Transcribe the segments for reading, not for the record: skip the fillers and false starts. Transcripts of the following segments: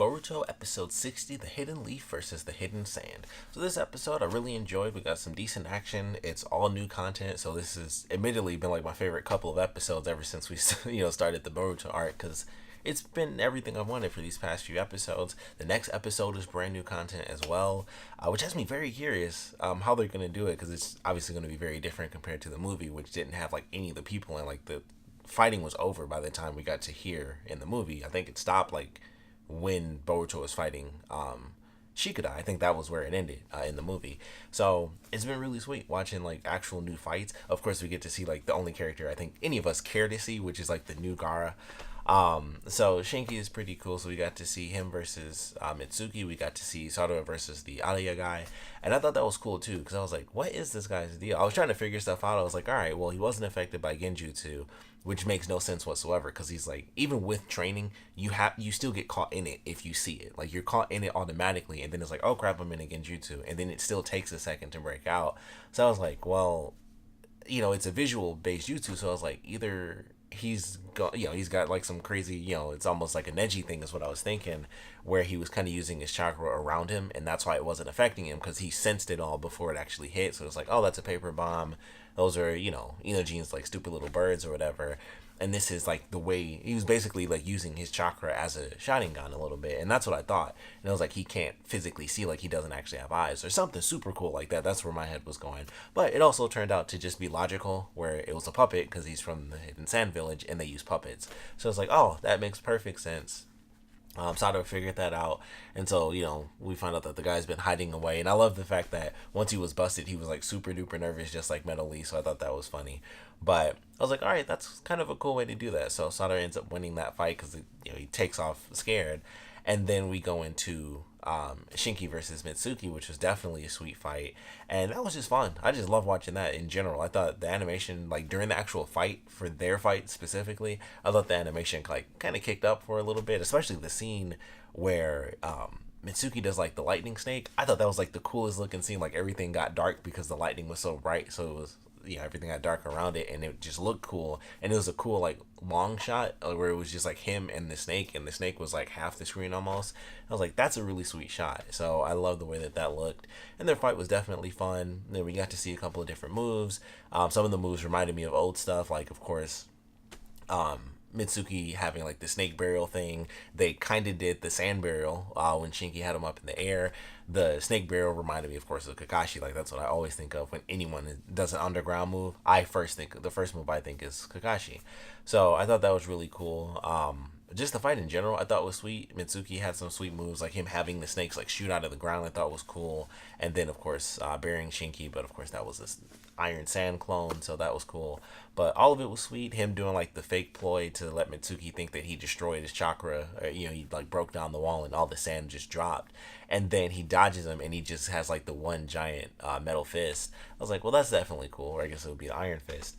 Boruto episode 60, The Hidden Leaf versus the Hidden Sand. So this episode I really enjoyed. We got some decent action. It's all new content, so this has admittedly been like my favorite couple of episodes ever since we started the Boruto arc, because it's been everything I wanted for these past few episodes. The next episode is brand new content as well, which has me very curious how they're going to do it, because it's obviously going to be very different compared to the movie, which didn't have like any of the people, and like the fighting was over by the time we got to here in the movie. I think it stopped like when Boruto was fighting Shikada. I think that was where it ended in the movie. So it's been really sweet watching like actual new fights. Of course, we get to see like the only character I think any of us care to see, which is like the new Gaara. So Shinki is pretty cool. So we got to see him versus Mitsuki. We got to see Sarada versus the Araya guy, and I thought that was cool too, because I was like, what is this guy's deal? I was trying to figure stuff out. I was like, all right, well, he wasn't affected by genjutsu, which makes no sense whatsoever, because he's like, even with training, you still get caught in it if you see it. Like, you're caught in it automatically, and then it's like, oh crap, I'm in a genjutsu, and then it still takes a second to break out. So I was like, well, it's a visual based jutsu, so I was like, either he's got like some crazy, it's almost like a Neji thing is what I was thinking, where he was kind of using his chakra around him, and that's why it wasn't affecting him, because he sensed it all before it actually hit. So it's like, oh, that's a paper bomb. Those are, Inojine's like stupid little birds or whatever. And this is like the way he was basically like using his chakra as a Sharingan a little bit, and that's what I thought. And it was like he can't physically see, like he doesn't actually have eyes or something super cool like that. That's where my head was going. But it also turned out to just be logical, where it was a puppet because he's from the Hidden Sand Village and they use puppets. So it's like, oh, that makes perfect sense. Sato figured that out, and so we find out that the guy's been hiding away. And I love the fact that once he was busted, he was like super duper nervous, just like Metal Lee. So I thought that was funny. But I was like, all right, that's kind of a cool way to do that. So Sato ends up winning that fight because he takes off scared, and then we go into Shinki versus Mitsuki, which was definitely a sweet fight, and that was just fun. I just love watching that in general. I thought the animation, like during the actual fight, for their fight specifically, I thought the animation like kind of kicked up for a little bit, especially the scene where Mitsuki does like the lightning snake. I thought that was like the coolest looking scene. Like everything got dark because the lightning was so bright, so it was everything got dark around it, and it just looked cool. And it was a cool like long shot where it was just like him and the snake, and the snake was like half the screen almost. I was like, that's a really sweet shot. So I love the way that looked, and their fight was definitely fun. Then we got to see a couple of different moves. Some of the moves reminded me of old stuff, like of course Mitsuki having like the snake burial thing. They kind of did the sand burial when Shinki had him up in the air. The snake burial reminded me, of course, of Kakashi. Like that's what I always think of when anyone does an underground move. The first move I think is Kakashi. So I thought that was really cool. Just the fight in general, I thought was sweet. Mitsuki had some sweet moves, like him having the snakes like shoot out of the ground. I thought was cool. And then of course burying Shinki, but of course that was this Iron Sand clone, so that was cool. But all of it was sweet. Him doing like the fake ploy to let Mitsuki think that he destroyed his chakra, or, he like broke down the wall and all the sand just dropped, and then he dodges him and he just has like the one giant metal fist. I was like, well, that's definitely cool. Or I guess it would be the Iron Fist.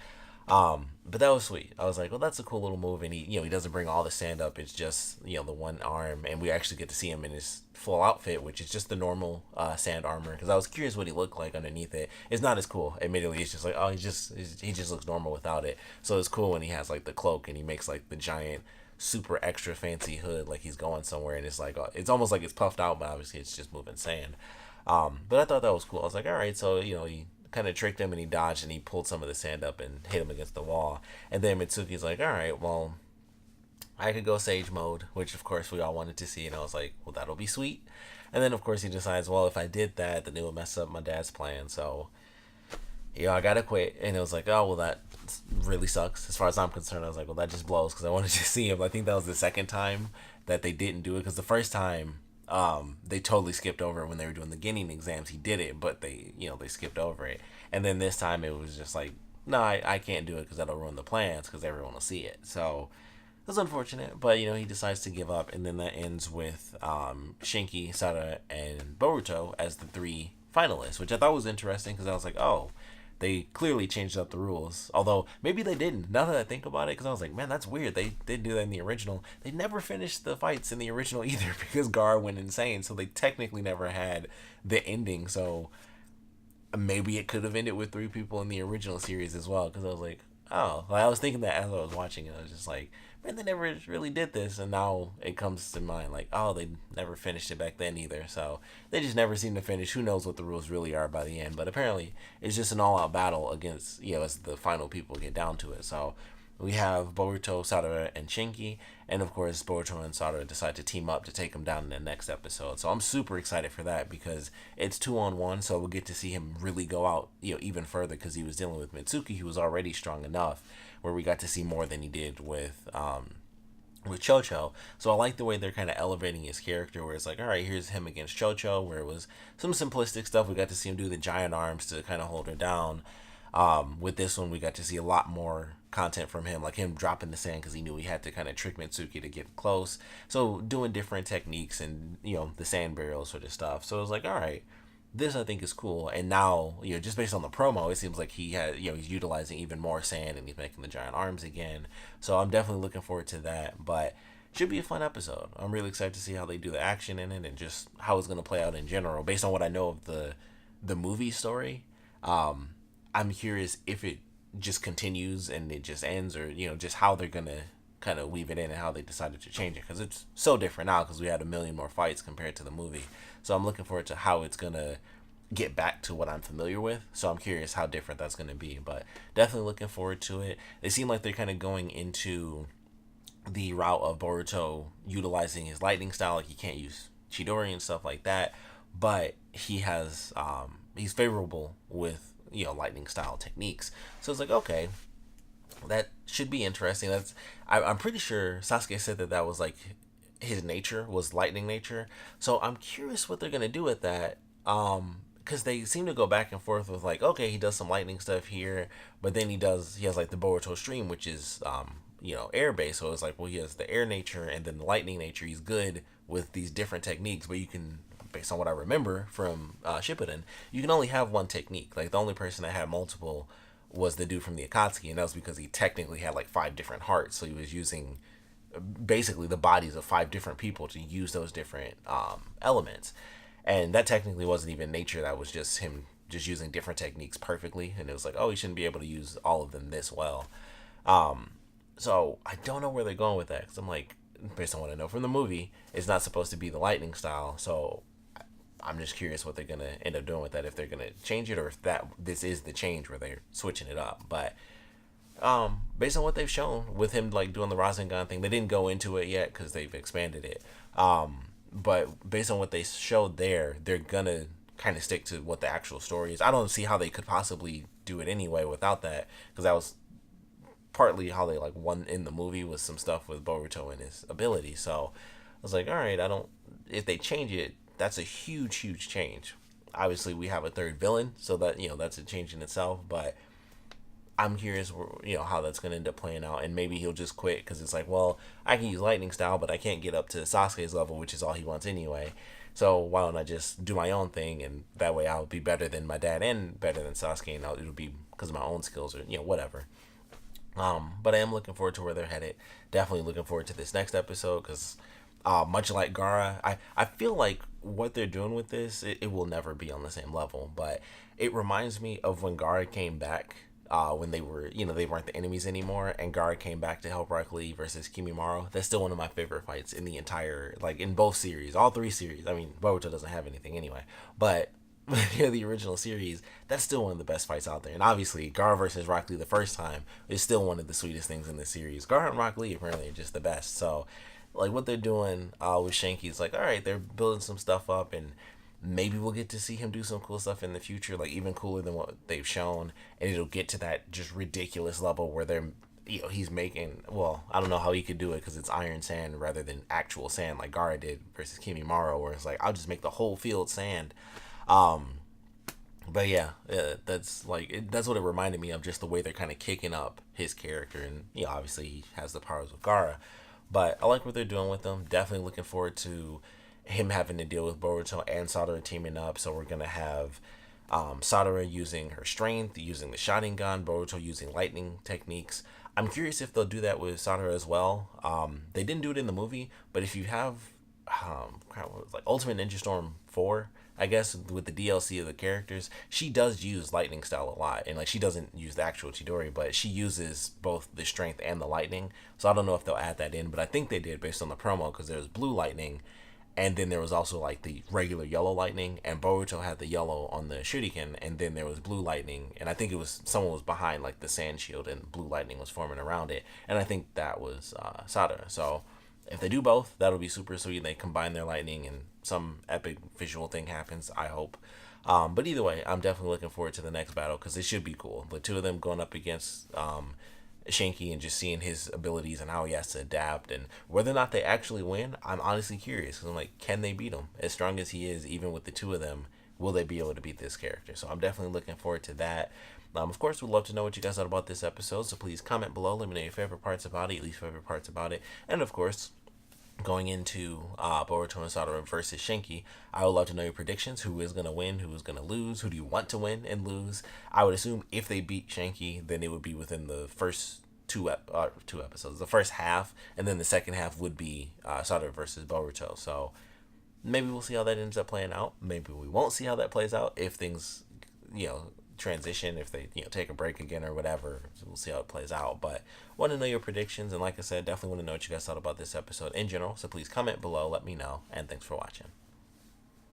But that was sweet. I was like, well, that's a cool little move. And he doesn't bring all the sand up. It's just, the one arm. And we actually get to see him in his full outfit, which is just the normal, sand armor. Cause I was curious what he looked like underneath it. It's not as cool. Admittedly, it's just like, oh, he just looks normal without it. So it's cool when he has like the cloak and he makes like the giant, super extra fancy hood, like he's going somewhere. And it's like, it's almost like it's puffed out, but obviously it's just moving sand. But I thought that was cool. I was like, all right, so, he kind of tricked him and he dodged and he pulled some of the sand up and hit him against the wall. And then Mitsuki's like, all right, well, I could go Sage Mode, which of course we all wanted to see. And I was like, well, that'll be sweet. And then of course he decides, well, if I did that, then it would mess up my dad's plan. So, I gotta quit. And it was like, oh, well, that really sucks. As far as I'm concerned, I was like, well, that just blows, because I wanted to see him. I think that was the second time that they didn't do it, because the first time they totally skipped over it when they were doing the Genin exams. He did it, but they skipped over it. And then this time it was just like, no, I can't do it because that'll ruin the plans, because everyone will see it. So it was unfortunate, but he decides to give up, and then that ends with Shinki, Sarada, and Boruto as the three finalists, which I thought was interesting, because I was like, oh, they clearly changed up the rules. Although maybe they didn't, now that I think about it, because I was like, man, that's weird. They did do that in the original. They never finished the fights in the original either, because Gaara went insane, so they technically never had the ending. So maybe it could have ended with three people in the original series as well, because I was like, oh, I was thinking that as I was watching it. I was just like, man, they never really did this, and now it comes to mind like, oh, they never finished it back then either. So they just never seem to finish. Who knows what the rules really are by the end? But apparently, it's just an all-out battle against as the final people get down to it. So we have Boruto, Sarada, and Shinki, and of course Boruto and Sarada decide to team up to take him down in the next episode. So I'm super excited for that because it's 2-on-1, so we'll get to see him really go out, even further because he was dealing with Mitsuki, who was already strong enough, where we got to see more than he did with Chocho. So I like the way they're kind of elevating his character, where it's like, all right, here's him against Chocho, where it was some simplistic stuff. We got to see him do the giant arms to kind of hold her down. With this one, we got to see a lot more content from him, like him dropping the sand because he knew he had to kind of trick Mitsuki to get close. So doing different techniques and the sand burial sort of stuff. So it was like, all right, this I think is cool. And now just based on the promo, it seems like he had he's utilizing even more sand and he's making the giant arms again. So I'm definitely looking forward to that. But should be a fun episode. I'm really excited to see how they do the action in it and just how it's going to play out in general based on what I know of the movie story. I'm curious if it just continues and it just ends, or just how they're gonna kind of weave it in and how they decided to change it, because it's so different now because we had a million more fights compared to the movie. So I'm looking forward to how it's gonna get back to what I'm familiar with. So I'm curious how different that's gonna be, but definitely looking forward to it. They seem like they're kind of going into the route of Boruto utilizing his lightning style, like he can't use Chidori and stuff like that, but he has he's favorable with lightning style techniques. So it's like, okay, that should be interesting. I'm pretty sure Sasuke said that was like his nature was lightning nature. So I'm curious what they're gonna do with that. Because they seem to go back and forth with like, okay, he does some lightning stuff here, but then he has like the Boruto stream, which is air based. So it's like, well, he has the air nature and then the lightning nature. He's good with these different techniques, but you can, based on what I remember from Shippuden, you can only have one technique. Like the only person that had multiple was the dude from the Akatsuki, and that was because he technically had like 5 different hearts. So he was using basically the bodies of 5 different people to use those different elements. And that technically wasn't even nature. That was just him just using different techniques perfectly. And it was like, oh, he shouldn't be able to use all of them this well. So I don't know where they're going with that, because I'm like, based on what I know from the movie, it's not supposed to be the lightning style. So I'm just curious what they're going to end up doing with that, if they're going to change it or if this is the change where they're switching it up. But based on what they've shown with him like doing the Rasengan thing, they didn't go into it yet because they've expanded it. But based on what they showed there, they're going to kind of stick to what the actual story is. I don't see how they could possibly do it anyway without that, because that was partly how they like won in the movie, was some stuff with Boruto and his ability. So I was like, all right, if they change it, that's a huge change. Obviously we have a third villain, so that that's a change in itself, but I'm curious how that's going to end up playing out. And maybe he'll just quit because it's like, well, I can use lightning style, but I can't get up to Sasuke's level, which is all he wants anyway. So why don't I just do my own thing, and that way I'll be better than my dad and better than Sasuke, and it'll be because of my own skills, or whatever. But I am looking forward to where they're headed. Definitely looking forward to this next episode, because much like Gaara, I feel like what they're doing with this, it will never be on the same level. But it reminds me of when Gaara came back, when they were, they weren't the enemies anymore, and Gaara came back to help Rock Lee versus Kimimaro. That's still one of my favorite fights in the entire, like in both series, all 3 series. I mean, Boruto doesn't have anything anyway, but the original series, that's still one of the best fights out there. And obviously, Gaara versus Rock Lee the first time is still one of the sweetest things in the series. Gaara and Rock Lee apparently are just the best. So like what they're doing with Shanky is like, all right, they're building some stuff up, and maybe we'll get to see him do some cool stuff in the future, like even cooler than what they've shown, and it'll get to that just ridiculous level where they're he's making, well, I don't know how he could do it because it's iron sand rather than actual sand like Gaara did versus Kimimaro, where it's like, I'll just make the whole field sand. But yeah, that's like that's what it reminded me of, just the way they're kind of kicking up his character. And obviously he has the powers of Gaara, but I like what they're doing with them. Definitely looking forward to him having to deal with Boruto and Sarada teaming up. So we're gonna have Sarada using her strength, using the Sharingan, Boruto using lightning techniques. I'm curious if they'll do that with Sarada as well. They didn't do it in the movie, but if you have what was it, like Ultimate Ninja Storm 4, I guess, with the DLC of the characters, she does use lightning style a lot, and like she doesn't use the actual Chidori, but she uses both the strength and the lightning. So I don't know if they'll add that in, but I think they did based on the promo, because there's blue lightning, and then there was also like the regular yellow lightning, and Boruto had the yellow on the shuriken, and then there was blue lightning, and I think it was someone was behind like the sand shield, and blue lightning was forming around it, and I think that was Sada. So if they do both, that'll be super sweet. They combine their lightning and some epic visual thing happens, I hope. But either way, I'm definitely looking forward to the next battle, because it should be cool. The two of them going up against Shinki and just seeing his abilities and how he has to adapt, and whether or not they actually win, I'm honestly curious, because I'm like, can they beat him? As strong as he is, even with the two of them, will they be able to beat this character? So I'm definitely looking forward to that. Of course, we'd love to know what you guys thought about this episode, so please comment below. Let me know your favorite parts about it, your least favorite parts about it, and of course, going into Boruto and Sarada versus Shinki, I would love to know your predictions. Who is going to win? Who is going to lose? Who do you want to win and lose? I would assume if they beat Shinki, then it would be within the first two episodes. The first half, and then the second half would be Sarada versus Boruto. So maybe we'll see how that ends up playing out. Maybe we won't see how that plays out if things, transition, if they take a break again or whatever. So we'll see how it plays out, but want to know your predictions, and like I said, definitely want to know what you guys thought about this episode in general, so please comment below, let me know, and thanks for watching.